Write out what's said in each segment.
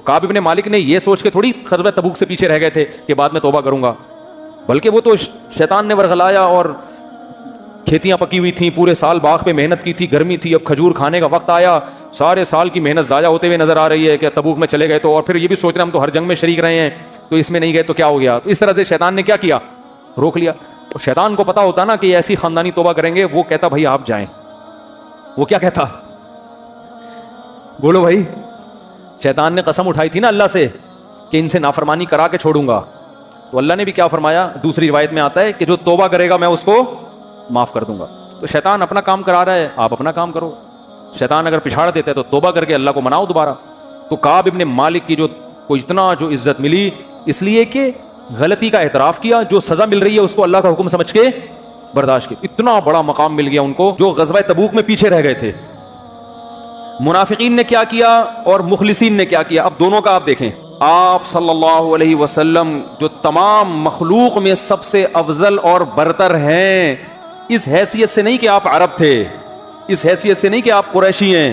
काब इब्ने मालिक ने ये सोच के थोड़ी ग़ज़वा तबूक से पीछे रह गए थे कि बाद में तौबा करूंगा, बल्कि वो तो शैतान ने वरगलाया और खेतियां पकी हुई थी, पूरे साल बाग पे मेहनत की थी, गर्मी थी, अब खजूर खाने का वक्त आया, सारे साल की मेहनत ज़ाया होते हुए नजर आ रही है कि तबूक में चले गए तो, और फिर ये भी सोच रहे हम तो हर जंग में शरीक रहे हैं, तो इसमें नहीं गए तो क्या हो गया। तो इस तरह से शैतान ने क्या किया, रोक लिया। और शैतान को पता होता ना कि ऐसी खानदानी तौबा करेंगे, वो कहता भाई आप जाएं। वो क्या कहता, बोलो भाई, शैतान ने कसम उठाई थी ना अल्लाह से कि इनसे नाफरमानी करा के छोड़ूंगा, तो अल्लाह ने भी क्या फरमाया, दूसरी रिवायत में आता है कि जो तौबा करेगा मैं उसको माफ कर दूंगा। तो शैतान अपना काम करा रहा है, आप अपना काम करो। शैतान अगर पिछाड़ देता है तो तौबा करके अल्लाह को मनाओ दोबारा। तो काब इब्ने मालिक की को इतना जो इज्जत मिली इसलिए कि गलती का एतराफ किया, जो सजा मिल रही है उसको अल्लाह का हुक्म समझ के बर्दाश्त किया। इतना बड़ा मकाम मिल गया उनको जो ग़ज़वा तबूक में पीछे रह गए थे। मुनाफिकीन ने क्या किया और मुखलिसीन ने क्या किया, अब दोनों का आप देखें। आप सल्लल्लाहु अलैहि वसल्लम जो तमाम मखलूक में सबसे अफजल और बरतर हैं, इस हैसियत से नहीं कि आप अरब थे, इस हैसियत से नहीं कि आप कुरैशी हैं,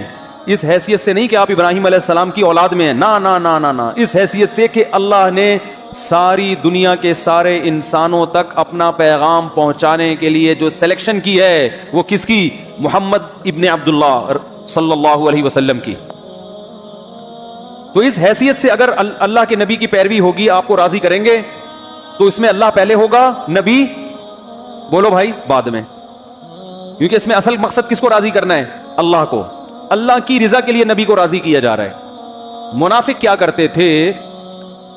इस हैसियत से नहीं कि आप इब्राहिम अलैहिस्सलाम की औलाद में हैं, ना ना ना ना ना, इस हैसियत से कि अल्लाह ने सारी दुनिया के सारे इंसानों तक अपना पैगाम पहुंचाने के लिए जो सिलेक्शन की है वो किसकी, मोहम्मद इब्ने अब्दुल्ला सल्लल्लाहु अलैहि वसल्लम की। तो इस हैसियत से अगर अल्लाह के नबी की पैरवी होगी, आपको राजी करेंगे, तो इसमें अल्लाह पहले होगा, नबी बोलो भाई बाद में, क्योंकि इसमें असल मकसद किसको राजी करना है, अल्लाह को। अल्लाह की रिजा के लिए नबी को राजी किया जा रहा है। मुनाफिक क्या करते थे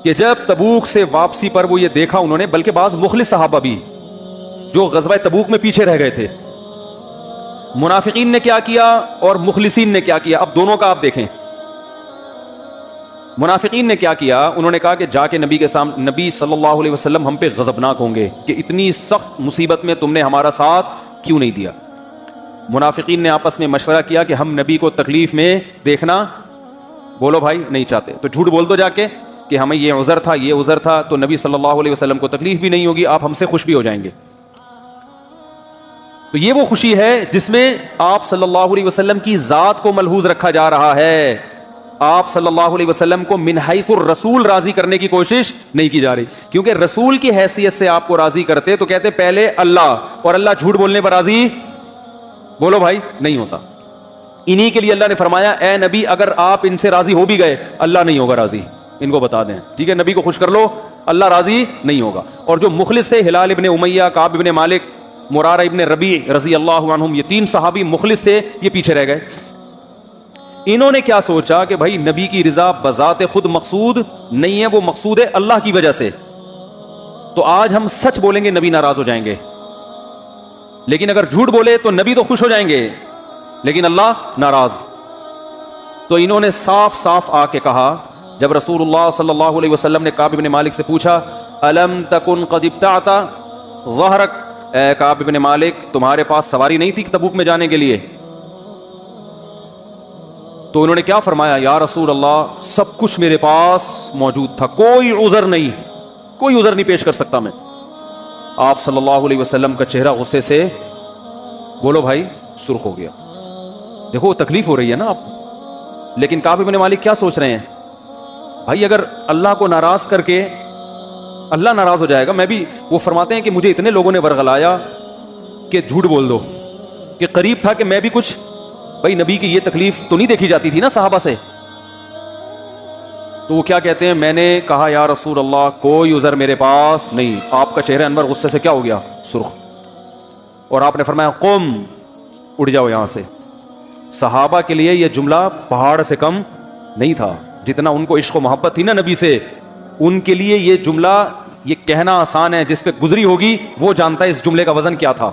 कि जब तबूक से वापसी पर वो ये देखा उन्होंने, बल्कि बाज मुखलिस सहाबा भी जो ग़ज़वा तबूक में पीछे रह गए थे, मुनाफिकीन ने क्या किया और मुखलिसीन ने क्या किया, अब दोनों का आप देखें। मुनाफिकीन ने क्या किया, उन्होंने कहा कि जाके नबी के सामने, नबी सल्लल्लाहु अलैहि वसल्लम हम पे गज़बनाक होंगे कि इतनी सख्त मुसीबत में तुमने हमारा साथ क्यों नहीं दिया। मुनाफिकीन ने आपस में मशवरा किया कि हम नबी को तकलीफ में देखना, बोलो भाई, नहीं चाहते, तो झूठ बोल दो जाके कि हमें ये उज़र था, ये उज़र था, तो नबी सल्लल्लाहु अलैहि वसल्लम को तकलीफ भी नहीं होगी, आप हमसे खुश भी हो जाएंगे। तो ये वो खुशी है जिसमें आप सल्लल्लाहु अलैहि वसल्लम की ज़ात को मलहूज रखा जा रहा है। आप सल्लल्लाहु अलैहि वसल्लम को मिन हैसुर रसूल राजी करने की कोशिश नहीं की जा रही, क्योंकि रसूल की हैसियत से आपको राजी करते तो कहते पहले अल्लाह, और अल्लाह झूठ बोलने पर राजी, बोलो भाई, नहीं होता। इन्हीं के लिए अल्लाह ने फरमाया, ए नबी अगर आप इनसे राजी हो भी गए, अल्लाह नहीं होगा राजी, इनको बता दें, ठीक है, नबी को खुश कर लो, अल्लाह राजी नहीं होगा। और जो मुखलिस थे, हिलाल इब्ने उमैया, काब इब्ने मालिक, मुरारा इब्ने रबी रजी अल्लाह अन्हुम, ये तीन सहाबी मुखलिस थे, ये पीछे रह गए। इन्होंने क्या सोचा कि भाई नबी की रिजा बजाते खुद मकसूद नहीं है, वो मकसूद है अल्लाह की वजह से, तो आज हम सच बोलेंगे नबी नाराज हो जाएंगे, लेकिन अगर झूठ बोले तो नबी तो खुश हो जाएंगे लेकिन अल्लाह नाराज। तो इन्होंने साफ साफ आके कहा, जब रसूलुल्लाह सल्लल्लाहु अलैहि वसल्लम ने काब इब्ने मालिक से पूछा, अलम तकुन क़द इब्तअता ज़हरक, ए काब इब्ने मालिक तुम्हारे पास सवारी नहीं थी तबूक में जाने के लिए? तो उन्होंने क्या फरमाया, या रसूल अल्लाह सब कुछ मेरे पास मौजूद था, कोई उज़र नहीं, कोई उज़र नहीं पेश कर सकता मैं। आप सल्लल्लाहु अलैहि वसल्लम का चेहरा गुस्से से, बोलो भाई, सुर्ख हो गया। देखो तकलीफ हो रही है ना आप, लेकिन काब इब्ने मालिक क्या सोच रहे हैं, भाई अगर अल्लाह को नाराज करके अल्लाह नाराज हो जाएगा, मैं भी, वो फरमाते हैं कि मुझे इतने लोगों ने वरगलाया कि झूठ बोल दो, कि करीब था कि मैं भी कुछ, भाई नबी की ये तकलीफ तो नहीं देखी जाती थी ना सहाबा से। तो वो क्या कहते हैं, मैंने कहा या रसूल अल्लाह कोई उज़र मेरे पास नहीं। आपका चेहरा अनवर गुस्से से क्या हो गया, सुर्ख, और आपने फरमाया कुम, उड़ जाओ यहां से। सहाबा के लिए यह जुमला पहाड़ से कम नहीं था, जितना उनको इश्क व मोहब्बत थी ना नबी से, उनके लिए ये जुमला, ये कहना आसान है, जिस पे गुजरी होगी वो जानता है इस जुमले का वजन क्या था।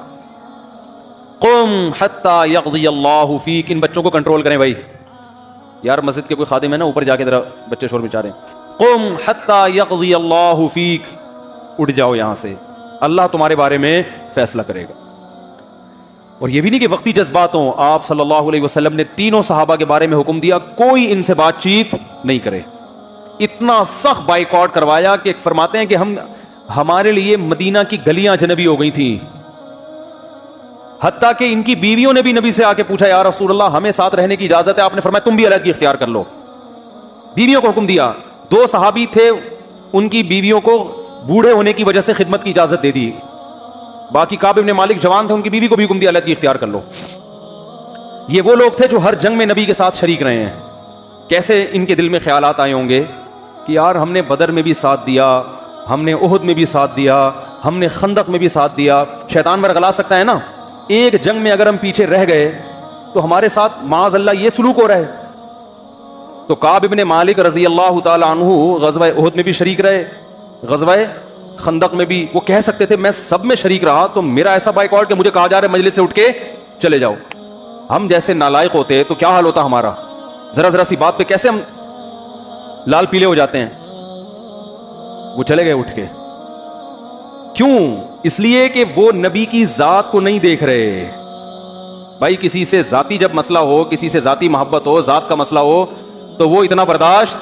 कुम हत्ता यक़ज़ी अल्लाहु फ़ीक, इन बच्चों को कंट्रोल करें भाई, यार मस्जिद के कोई खादिम है ना, ऊपर जाके जरा बच्चे शोर मचा रहे हैं। कुम हत्ता यक़ज़ी अल्लाहु फ़ीक, उठ जाओ यहां से, अल्लाह तुम्हारे बारे में फैसला करेगा। और ये भी नहीं कि वक्ती जज्बातों, आप सल्लल्लाहु अलैहि वसल्लम ने तीनों सहाबा के बारे में हुक्म दिया कोई इनसे बातचीत नहीं करे, इतना सख्त बाइकआउट करवाया कि फरमाते हैं कि हमारे लिए मदीना की गलियां अजनबी हो गई थी, हत्ता कि इनकी बीवियों ने भी नबी से आके पूछा, या रसूल अल्लाह हमें साथ रहने की इजाजत है? आपने फरमाया तुम भी अलग इख्तियार कर लो। बीवियों को हुक्म दिया। 2 सहाबी थे, उनकी बीवियों को बूढ़े होने की वजह से खिदमत की इजाजत दे दी। बाकी काब इब्न मालिक जवान थे, उनकी बीवी को भी हुक्म दिया अलग इख्तियार कर लो। ये वो लोग थे जो हर जंग में नबी के साथ शरीक रहे हैं। कैसे इनके दिल में ख्यालात आए होंगे कि यार हमने बदर में भी साथ दिया, हमने उहुद में भी साथ दिया, हमने खंदक में भी साथ दिया। शैतान बरगला सकता है ना, एक जंग में अगर हम पीछे रह गए तो हमारे साथ माज़ अल्लाह ये सलूक हो रहा है। तो काब इब्न मालिक रज़ी अल्लाह ताला अन्हु ग़ज़वा उहुद में भी शरीक रहे, ग़ज़वा खंदक में भी। वो कह सकते थे मैं सब में शरीक रहा, तो मेरा ऐसा बाइकआउट कि मुझे कहा जा रहा है मजलिस से उठ के चले जाओ। हम जैसे नालायक होते तो क्या हाल होता हमारा। जरा जरा सी बात पे कैसे हम लाल पीले हो जाते हैं। वो चले गए उठ के। क्यों? इसलिए कि वो नबी की जात को नहीं देख रहे। भाई किसी से जाती जब मसला हो, किसी से जाती मोहब्बत हो, जात का मसला हो, तो वो इतना बर्दाश्त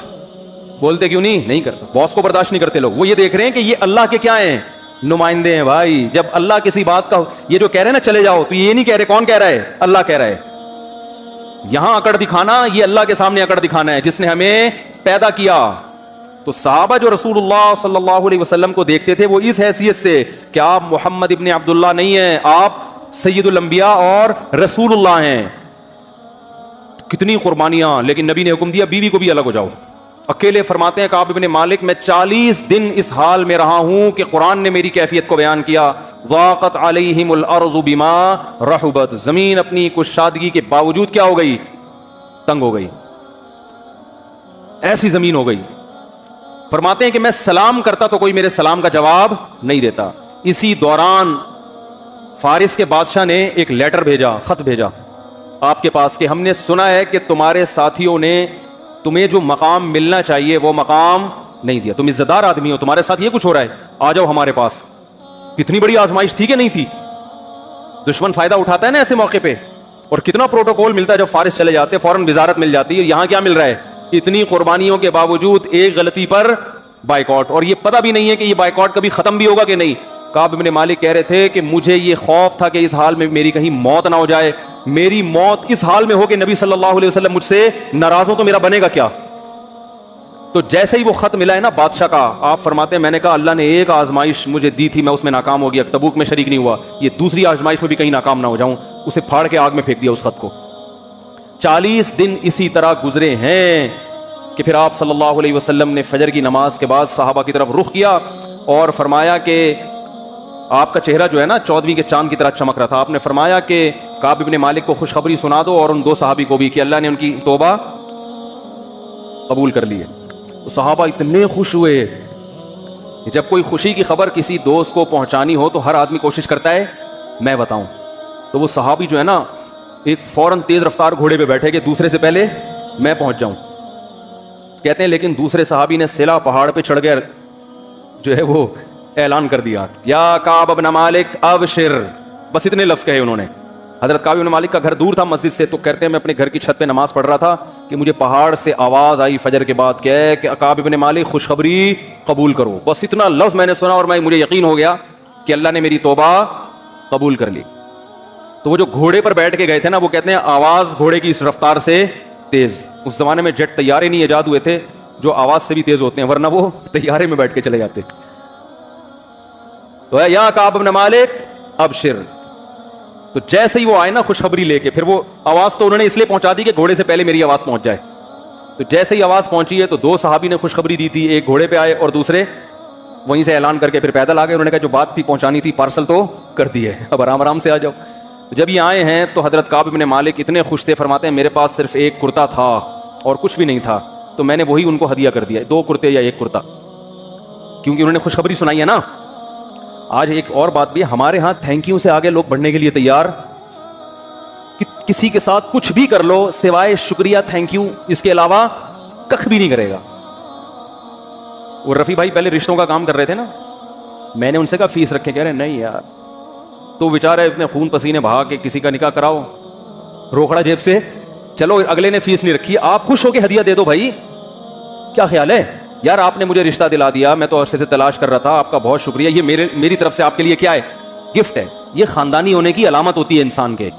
बोलते क्यों नहीं करते। बॉस को बर्दाश्त नहीं करते लोग। वो ये देख रहे हैं कि ये अल्लाह के क्या हैं, नुमाइंदे हैं। भाई जब अल्लाह किसी बात का ये जो कह रहे हैं ना चले जाओ, तो ये नहीं कह रहे। कौन कह रहा है? अल्लाह कह रहा है। यहां अकड़ दिखाना, ये अल्लाह के सामने अकड़ दिखाना है जिसने हमें पैदा किया। तो सहाबा जो रसूलुल्लाह सल्लल्लाहु अलैहि वसल्लम को देखते थे वो इस हैसियत से कि आप मोहम्मद इब्ने अब्दुल्लाह नहीं हैं, आप सैयदुल अंबिया और रसूलुल्लाह हैं। कितनी कुर्बानियां। लेकिन नबी ने हुक्म दिया बीवी को भी अलग हो जाओ। अकेले फरमाते हैं काब इब्न मालिक, मैं 40 दिन इस हाल में रहा हूं कि कुरान ने मेरी कैफियत को बयान किया। वाक़त अलैहिमुल अर्ज़ु बिमा रहबत, जमीन अपनी कुशादगी के बावजूद क्या हो गई? तंग हो गई। ऐसी जमीन हो गई। फरमाते हैं कि मैं सलाम करता तो कोई मेरे सलाम का जवाब नहीं देता। इसी दौरान फारिस के बादशाह ने एक लेटर भेजा, खत भेजा आपके पास कि हमने सुना है कि तुम्हारे साथियों ने तुम्हें जो मकाम मिलना चाहिए वो मकाम नहीं दिया। तुम इज्जतदार आदमी हो, तुम्हारे साथ ये कुछ हो रहा है, आ जाओ हमारे पास। कितनी बड़ी आजमाइश थी कि नहीं थी। दुश्मन फायदा उठाता है ना ऐसे मौके पे। और कितना प्रोटोकॉल मिलता है जब फारिस चले जाते, फौरन विजारत मिल जाती है। यहां क्या मिल रहा है? इतनी कुर्बानियों के बावजूद एक गलती पर बाइकआउट। और ये पता भी नहीं है कि ये बाइकआउट कभी खत्म भी होगा कि नहीं। काब इब्न मालिक कह रहे थे कि मुझे ये खौफ था कि इस हाल में मेरी कहीं मौत ना हो जाए। मेरी मौत इस हाल में हो कि नबी सल्लल्लाहु अलैहि वसल्लम मुझसे नाराज हो तो मेरा बनेगा क्या। तो जैसे ही वो खत मिला है ना बादशाह का, आप फरमाते हैं मैंने कहा अल्लाह ने एक आजमाइश मुझे दी थी, मैं उसमें नाकाम हो गया, तबूक में शरीक नहीं हुआ। ये दूसरी आजमाइश में भी कहीं नाकाम ना हो जाऊं। उसे फाड़ के आग में फेंक दिया उस खत को। 40 दिन इसी तरह गुजरे हैं कि फिर आप सल्लल्लाहु अलैहि वसल्लम ने फजर की नमाज के बाद सहाबा की तरफ रुख किया और फरमाया कि आपका चेहरा जो है ना 14वीं के चांद की तरह चमक रहा था। आपने फरमाया कि काब इब्न मालिक को खुशखबरी सुना दो और उन 2 सहाबी को भी कि अल्लाह ने उनकी तौबा कबूल कर ली है। तो सहाबा इतने खुश हुए। जब कोई खुशी की खबर किसी दोस्त को पहुंचानी हो तो हर आदमी कोशिश करता है मैं बताऊं। तो वो सहाबी जो है ना एक फौरन तेज रफ्तार घोड़े पे बैठे कि दूसरे से पहले मैं पहुंच जाऊं। कहते हैं लेकिन दूसरे सहाबी ने सिला पहाड़ पे चढ़ गया, जो है वो ऐलान कर दिया या काब इब्न मालिक अबशिर। बस इतने लफ्ज कहे उन्होंने। हजरत काब इब्न मालिक का घर दूर था मस्जिद से। तो कहते हैं मैं अपने घर की छत पे नमाज पढ़ रहा था कि मुझे पहाड़ से आवाज आई फजर के बाद कि काब इब्न मालिक खुशखबरी कबूल करो। बस इतना लफ्ज मैंने सुना और मुझे यकीन हो गया कि अल्लाह ने मेरी तौबा कबूल कर ली। तो वो जो घोड़े पर बैठ के गए थे ना, वो कहते हैं आवाज घोड़े की इस रफ्तार से तेज। उस जमाने में जेट तैयारे नहीं ईजाद हुए थे जो आवाज से भी तेज होते हैं, वरना वो तैयारे में बैठ के चले जाते। तो या काब इब्न मालिक अबशिर। तो जैसे ही वो आए ना खुशखबरी लेके, फिर वो आवाज तो उन्होंने इसलिए पहुंचा दी कि घोड़े से पहले मेरी आवाज पहुंच जाए। तो जैसे ही आवाज पहुंची है तो 2 सहाबी ने खुशखबरी दी थी, एक घोड़े पे आए और दूसरे वहीं से ऐलान करके फिर पैदल आ गए। उन्होंने कहा जो बात थी पहुंचानी थी पार्सल तो कर दी है, अब आराम आराम से आ जाओ। तो जब ये आए हैं तो हजरत काब इब्न मालिक इतने खुश थे, फरमाते हैं मेरे पास सिर्फ एक कुर्ता था और कुछ भी नहीं था, तो मैंने वही उनको हदिया कर दिया, 2 कुर्ते या 1 कुर्ता, क्योंकि उन्होंने खुशखबरी सुनाई है ना। आज एक और बात भी, हमारे यहाँ थैंक यू से आगे लोग बढ़ने के लिए तैयार, किसी के साथ कुछ भी कर लो सिवाय शुक्रिया थैंक यू इसके अलावा कख भी नहीं करेगा। वो रफ़ी भाई पहले रिश्तों का काम कर रहे थे ना, मैंने उनसे कहा फीस रखे, कह रहे नहीं यार। तो बेचारे इतने खून पसीने बहा के किसी का निकाह कराओ, रोकड़ा जेब से, चलो अगले ने फीस नहीं रखी, आप खुश होके हदिया दे दो भाई, क्या ख्याल है यार। आपने मुझे रिश्ता दिला दिया, मैं तो अरसे से तलाश कर रहा था, आपका बहुत शुक्रिया, ये मेरी तरफ से आपके लिए क्या है, गिफ्ट है। ये खानदानी होने की अलामत होती है इंसान के।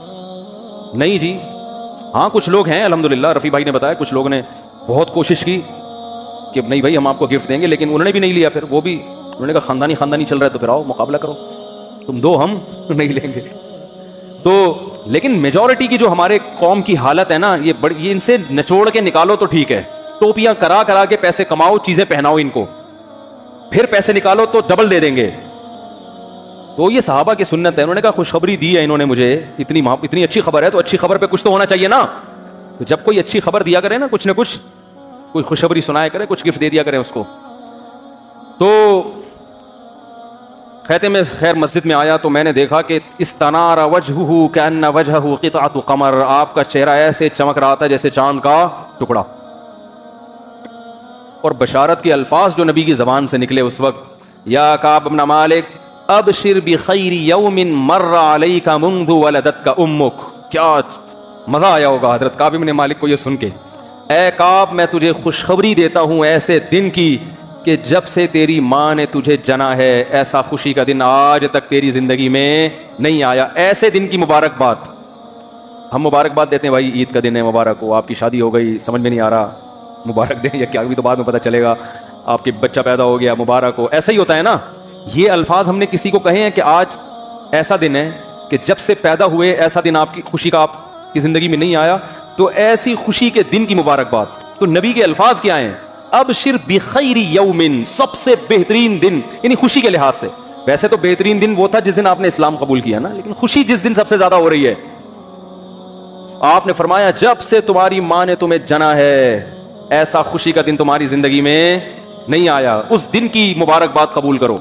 नहीं जी, हाँ कुछ लोग हैं अल्हम्दुलिल्लाह, रफ़ी भाई ने बताया कुछ लोगों ने बहुत कोशिश की, कि नहीं भाई हम आपको गिफ्ट देंगे, लेकिन उन्होंने भी नहीं लिया। फिर वो भी उन्होंने कहा खानदानी खानदानी चल रहा है तो फिर आओ मुकाबला करो, तुम दो हम नहीं लेंगे। तो लेकिन मेजॉरिटी की जो हमारे कौम की हालत है ना, ये इनसे निचोड़ के निकालो तो ठीक है। टोपियां करा करा के पैसे कमाओ, चीजें पहनाओ इनको, फिर पैसे निकालो तो डबल दे देंगे। तो ये सहाबा की सुन्नत है। उन्होंने कहा खुशखबरी दी है इन्होंने मुझे, इतनी अच्छी खबर है तो अच्छी खबर पे कुछ तो होना चाहिए ना। तो जब कोई अच्छी खबर दिया करे ना, कुछ कोई खुशखबरी सुनाया करे, कुछ गिफ्ट दे दिया करें उसको। तो कहते में खैर मस्जिद में आया तो मैंने देखा कि इस्तनारा वजहुहु कअन्ना वजहहु क़ितअतु क़मर, आपका चेहरा ऐसे चमक रहा था जैसे चांद का टुकड़ा। और बशारत के अल्फाज जो नबी की ज़बान से निकले उस वक्त, या काब इब्न मालिक अबशिर बिखैरि यौमिन मर्रा अलैका मुंदु वलदतका उम्मुक। क्या मज़ा आया होगा हज़रत काब इब्न मालिक को ये सुन के। ए काब, मैं तुझे खुशखबरी देता हूँ ऐसे दिन की कि जब से तेरी माँ ने तुझे जना है, ऐसा खुशी का दिन आज तक तेरी ज़िंदगी में नहीं आया। ऐसे दिन की मुबारकबाद। हम मुबारकबाद देते हैं, भाई ईद का दिन है मुबारक हो, आपकी शादी हो गई समझ में नहीं आ रहा मुबारक दें या क्या, अभी तो बाद में पता चलेगा, आपके बच्चा पैदा हो गया मुबारक हो, ऐसा ही होता है ना। ये अल्फाज हमने किसी को कहे हैं कि आज ऐसा दिन है कि जब से पैदा हुए ऐसा दिन आपकी खुशी का आपकी ज़िंदगी में नहीं आया, तो ऐसी खुशी के दिन की मुबारकबाद। तो नबी के अल्फाज क्या हैं? अबशिर बिखैरि यौमिन, सबसे बेहतरीन दिन, यानी खुशी के लिहाज से। वैसे तो बेहतरीन दिन वो था जिस दिन आपने इस्लाम कबूल किया ना, लेकिन खुशी जिस दिन सबसे ज्यादा हो रही है, आपने फरमाया जब से तुम्हारी माँ ने तुम्हें जना है ऐसा खुशी का दिन तुम्हारी जिंदगी में नहीं आया, उस दिन की मुबारकबाद कबूल करो।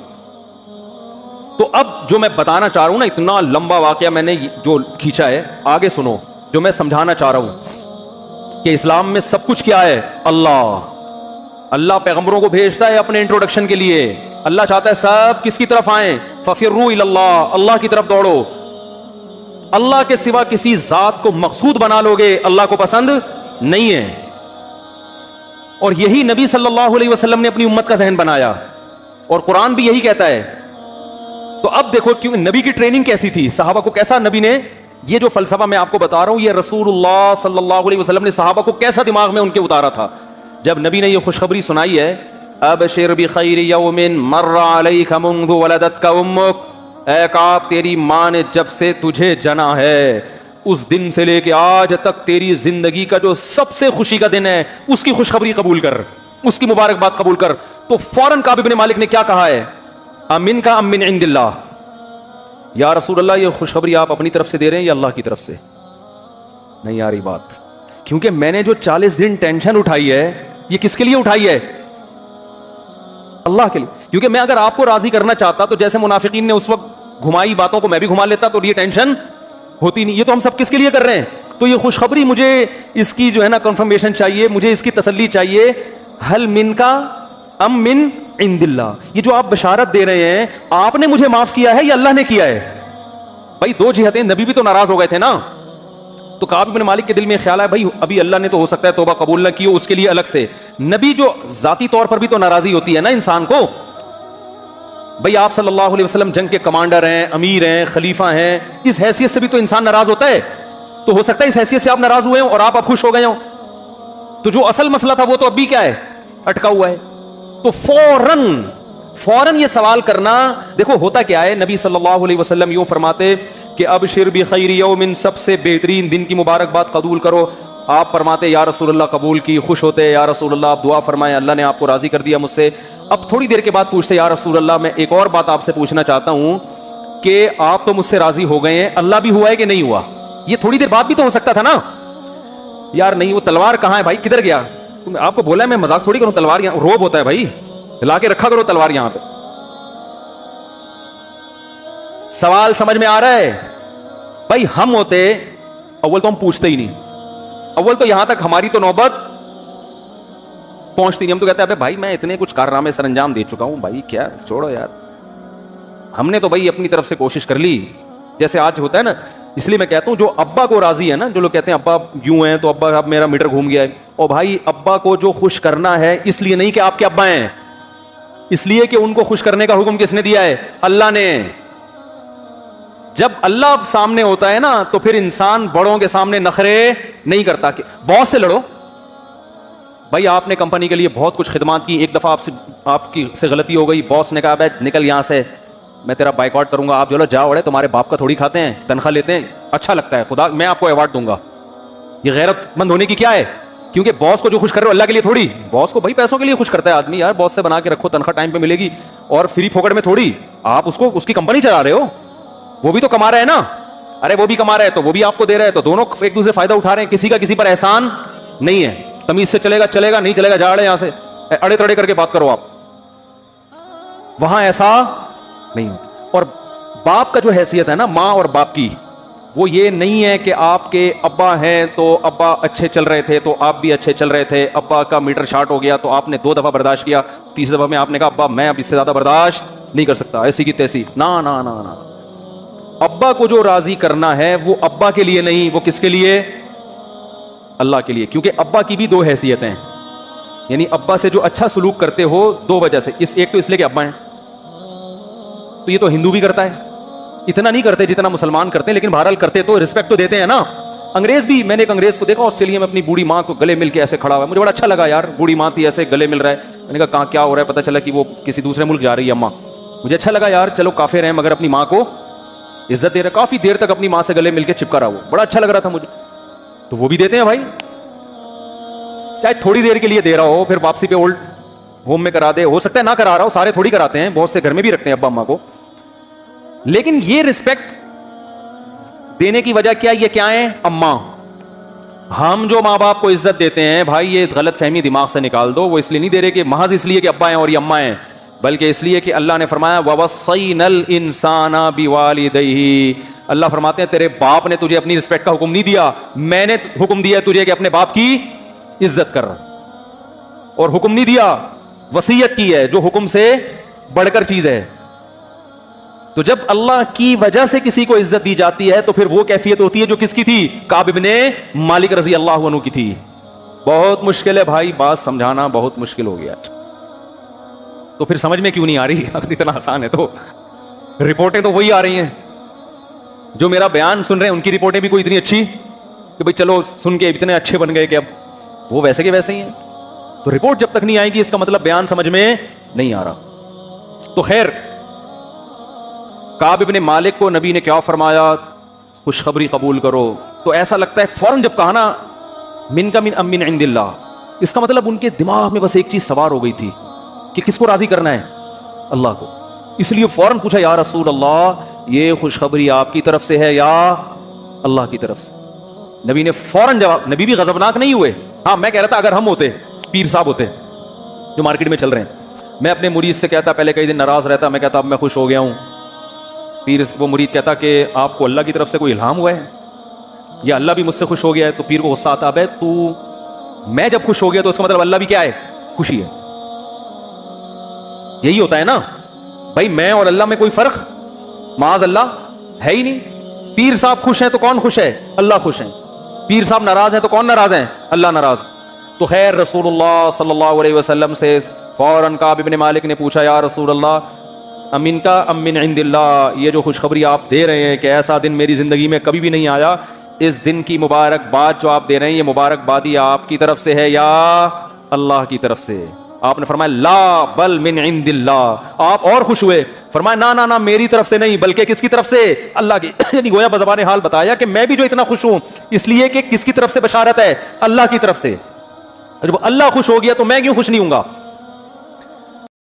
तो अब जो मैं बताना चाह रहा हूं ना, इतना लंबा वाकया मैंने जो खींचा है, आगे सुनो जो मैं समझाना चाह रहा हूं कि इस्लाम में सब कुछ क्या है। अल्लाह पैगंबरों को भेजता है अपने इंट्रोडक्शन के लिए। अल्लाह चाहता है सब किसकी तरफ आए, फफिर्रू इलल्लाह, अल्लाह की तरफ दौड़ो। अल्लाह के सिवा किसी जात को मकसूद बना लोगे, अल्लाह को पसंद नहीं है। और यही नबी सल्लल्लाहु अलैहि वसल्लम ने अपनी उम्मत का ज़हन बनाया, और कुरान भी यही कहता है। तो अब देखो क्योंकि नबी की ट्रेनिंग कैसी थी, सहाबा को कैसा नबी ने, ये जो फलसफा मैं आपको बता रहा हूं, ये रसूलुल्लाह सल्लल्लाहु अलैहि वसल्लम ने सहाबा को कैसा दिमाग में उनके उतारा था। जब नबी ने ये खुशखबरी सुनाई है, अबशिर बिखैरि यौमिन मर्रा अलैका मुंदु वलदतका उम्मुक, ऐ काब तेरी माँ ने जब से तुझे जना है उस दिन से लेके आज तक तेरी जिंदगी का जो सबसे खुशी का दिन है उसकी खुशखबरी कबूल कर, उसकी मुबारकबाद कबूल कर। तो फौरन काब इब्न मालिक ने क्या कहा है, अमिन का अमिन इंदिल्लाह, या रसूल अल्लाह ये खुशखबरी आप अपनी तरफ से दे रहे हैं या अल्लाह की तरफ से? नहीं आ रही बात, क्योंकि मैंने जो 40 दिन टेंशन उठाई है ये किसके लिए उठाई है? अल्लाह के लिए। क्योंकि मैं अगर आपको राजी करना चाहता तो जैसे मुनाफिकीन ने उस वक्त घुमाई बातों को मैं भी घुमा लेता, तो ये टेंशन होती नहीं। ये तो हम सब किसके लिए कर रहे हैं? तो ये खुशखबरी मुझे इसकी जो है ना कंफर्मेशन चाहिए, मुझे इसकी तसल्ली चाहिए। हल मिन का अम मिन इंदिल्लाह, ये जो आप बशारत दे रहे हैं आपने मुझे माफ किया है या अल्लाह ने किया है? भाई दो जिहतें, नबी भी तो नाराज हो गए थे ना। तो काब इब्न मालिक के दिल में ख्याल है भाई अभी अल्लाह ने तो हो सकता है तौबा कबूल ना की हो, उसके लिए अलग से नबी जो जाती तौर पर भी तो नाराजी होती है ना इंसान को। भाई आप सल्लल्लाहु अलैहि वसल्लम जंग के कमांडर हैं, अमीर हैं, खलीफा हैं, इस हैसियत से भी तो इंसान नाराज होता है। तो हो सकता है इस हैसियत से आप नाराज हुए हो और आप अब खुश हो गए हो, तो जो असल मसला था वो तो अभी क्या है, अटका हुआ है। तो फौरन ये सवाल करना, देखो होता क्या है, नबी सल्लल्लाहु अलैहि वसल्लम यूं फरमाते कि अबशिर बिखैरि यौमिन, सबसे बेहतरीन दिन की मुबारकबाद कबूल करो। आप फरमाते या रसूलल्लाह कबूल की, खुश होते या रसूलल्लाह आप दुआ फरमाएं, अल्लाह ने आपको राजी कर दिया मुझसे। अब थोड़ी देर के बाद पूछते या रसूलल्लाह मैं एक और बात आपसे पूछना चाहता हूं कि आप तो मुझसे राजी हो गए हैं, अल्लाह भी हुआ है कि नहीं हुआ? ये थोड़ी देर बाद भी तो हो सकता था ना। यार नहीं, वो तलवार कहाँ है भाई, किधर गया? तुम आपको बोला है मैं मजाक थोड़ी करूं, तलवार यहाँ रोब होता है भाई, ला के रखा करो तलवार यहां पे। सवाल समझ में आ रहा है? भाई हम होते अव्वल तो हम पूछते ही नहीं, अव्वल तो यहां तक हमारी तो नौबत पहुंचती नहीं। हम तो कहते हैं अबे भाई मैं इतने कुछ कारनामे सर अंजाम दे चुका हूं, भाई क्या छोड़ो यार, हमने तो भाई अपनी तरफ से कोशिश कर ली। जैसे आज होता है ना, इसलिए मैं कहता हूं जो अब्बा को राजी है ना, जो लोग कहते हैं अब्बा यूं हैं तो अब्बा अब मेरा मीटर घूम गया है, और भाई अब्बा को जो खुश करना है इसलिए नहीं कि आपके अब्बा हैं, इसलिए कि उनको खुश करने का हुक्म किसने दिया है? अल्लाह ने। जब अल्लाह सामने होता है ना तो फिर इंसान बड़ों के सामने नखरे नहीं करता। कि बॉस से लड़ो, भाई आपने कंपनी के लिए बहुत कुछ खिदमत की, एक दफ़ा आपकी से गलती हो गई, बॉस ने कहा भाई निकल यहाँ से, मैं तेरा बाइकआउट करूंगा, आप जो जाओ, अरे तुम्हारे बाप का थोड़ी खाते हैं, तनख्वाह लेते हैं, अच्छा लगता है, खुदा मैं आपको अवार्ड दूंगा। ये गैरतमंद होने की क्या है? क्योंकि बॉस को जो खुश कर रहे हो अल्लाह के लिए थोड़ी, बॉस को भाई पैसों के लिए खुश करता है आदमी, यार बॉस से बना के रखो, तनख्वाह टाइम पे मिलेगी, और फ्री फोकट में थोड़ी आप उसको उसकी कंपनी चला रहे हो, वो भी तो कमा रहा है ना, अरे वो भी कमा रहा है तो वो भी आपको दे रहा है, तो दोनों एक दूसरे फायदा उठा रहे हैं, किसी का किसी पर एहसान नहीं है। तमीज से चलेगा चलेगा, नहीं चलेगा जा रहे यहां से, अड़े तड़े करके बात करो आप, वहां ऐसा नहीं होता। और बाप का जो हैसियत है ना, माँ और बाप की, वो ये नहीं है कि आपके अब्बा हैं तो अब्बा अच्छे चल रहे थे तो आप भी अच्छे चल रहे थे, अब्बा का मीटर शार्ट हो गया तो आपने 2 दफ़ा बर्दाश्त किया, तीसरी दफ़ा में आपने कहा अब्बा मैं अब इससे ज़्यादा बर्दाश्त नहीं कर सकता, ऐसी की तैसी, ना ना ना ना। अब्बा को जो राजी करना है वो अब्बा के लिए नहीं, वो किसके लिए? अल्लाह के लिए। क्योंकि अब्बा की भी 2 हैसियतें हैं, यानी अब्बा से जो अच्छा सलूक करते हो 2 वजह से, एक तो इसलिए कि अब्बा हैं, तो ये तो हिंदू भी करता है, इतना नहीं करते जितना मुसलमान करते हैं, लेकिन बहरहाल करते तो, रिस्पेक्ट तो देते हैं ना। अंग्रेज भी, मैंने एक अंग्रेज को देखा ऑस्ट्रेलिया में अपनी बूढ़ी माँ को गले मिल के ऐसे खड़ा हुआ, मुझे बड़ा अच्छा लगा यार, बूढ़ी माँ थी ऐसे गले मिल रहा है, मैंने कहा कहाँ क्या हो रहा है, पता चला कि वो किसी दूसरे मुल्क जा रही है अम्मा, मुझे अच्छा लगा यार, चलो काफिर हैं मगर अपनी माँ को इज्जत दे रहे, काफी देर तक अपनी माँ से गले मिल के चिपका रहा, वो बड़ा अच्छा लग रहा था मुझे। तो वो भी देते हैं भाई, चाहे थोड़ी देर के लिए दे रहा हो, फिर वापसी पे ओल्ड होम में करा दे, हो सकता है ना करा रहा हो, सारे थोड़ी कराते हैं, बहुत से घर में भी रखते हैं अब्बा अम्मा को, लेकिन ये रिस्पेक्ट देने की वजह क्या, ये क्या है? अम्मा। हम जो माँ बाप को इज्जत देते हैं भाई, ये गलत फहमी दिमाग से निकाल दो, वो इसलिए नहीं दे रहे कि महज इसलिए कि अब्बा हैं और ये अम्मा हैं, बल्कि इसलिए कि अल्लाह ने फरमाया ववस्सैनल इंसाना बिवालिदैहि, अल्लाह फरमाते हैं तेरे बाप ने तुझे अपनी रिस्पेक्ट का हुक्म नहीं दिया, मैंने हुक्म दिया तुझे कि अपने बाप की इज्जत कर, और हुक्म नहीं दिया, वसीयत की है, जो हुक्म से बढ़कर चीज है। तो जब अल्लाह की वजह से किसी को इज्जत दी जाती है तो फिर वो कैफियत होती है जो किसकी थी? काब इब्ने मालिक रजी अल्लाह अन्हु की थी। बहुत मुश्किल है भाई, बात समझाना बहुत मुश्किल हो गया, तो फिर समझ में क्यों नहीं आ रही? अगर इतना आसान है तो रिपोर्टें तो वही आ रही हैं, जो मेरा बयान सुन रहे हैं उनकी रिपोर्टें भी कोई इतनी अच्छी कि भाई चलो सुन के इतने अच्छे बन गए कि अब वो वैसे के वैसे ही हैं। तो रिपोर्ट जब तक नहीं आएगी इसका मतलब बयान समझ में नहीं आ रहा। तो खैर, काब इब्ने मालिक को नबी ने क्या फरमाया? खुशखबरी कबूल करो। तो ऐसा लगता है फौरन जब कहा ना मिन का मिन अमिन इंदिल्लाह, इसका मतलब उनके दिमाग में बस एक चीज सवार हो गई थी कि किसको राजी करना है? अल्लाह को। इसलिए फौरन पूछा या रसूल अल्लाह, ये खुशखबरी आपकी तरफ से है या अल्लाह की तरफ से? नबी ने फौरन जवाब, नबी भी गजबनाक नहीं हुए। हाँ, मैं कह रहा था अगर हम होते, पीर साहब होते जो मार्केट में चल रहे हैं, मैं अपने मुरीद से कहता, पहले कई दिन नाराज रहता, मैं कहता अब मैं खुश हो गया हूं। पीर, वो मुरीद कहता कि आपको अल्लाह की तरफ से कोई इल्हाम हुआ है या अल्लाह भी मुझसे खुश हो गया है? तो पीर को गुस्सा आता है, तू, मैं जब खुश हो गया तो उसका मतलब अल्लाह भी क्या है? खुशी है। यही होता है ना भाई, मैं और अल्लाह में कोई फर्क माज अल्लाह है ही नहीं। पीर साहब खुश हैं तो कौन खुश है? अल्लाह खुश है। पीर साहब नाराज हैं तो कौन नाराज है? अल्लाह नाराज। तो खैर रसूलुल्लाह सल्लल्लाहु अलैहि वसल्लम से फौरन काब इब्ने मालिक ने पूछा, या रसूलल्लाह अमीन का अमिन इंदिल्लाह, ये जो खुशखबरी आप दे रहे हैं कि ऐसा दिन मेरी जिंदगी में कभी भी नहीं आया, इस दिन की मुबारकबाद जो आप दे रहे हैं, ये मुबारकबादी आपकी तरफ से है या अल्लाह की तरफ से? आपने फरमाया ला बल मिन इंदिल्लाह। आप और खुश हुए, फरमाया ना ना ना, मेरी तरफ से नहीं बल्कि किसकी तरफ से? अल्लाह की। यानी गोया बज़बान हाल बताया कि मैं भी जो इतना खुश हूं इसलिए कि किसकी तरफ से बशारत है? अल्लाह की तरफ से। जब अल्लाह खुश हो गया तो मैं क्यों खुश नहीं हूंगा?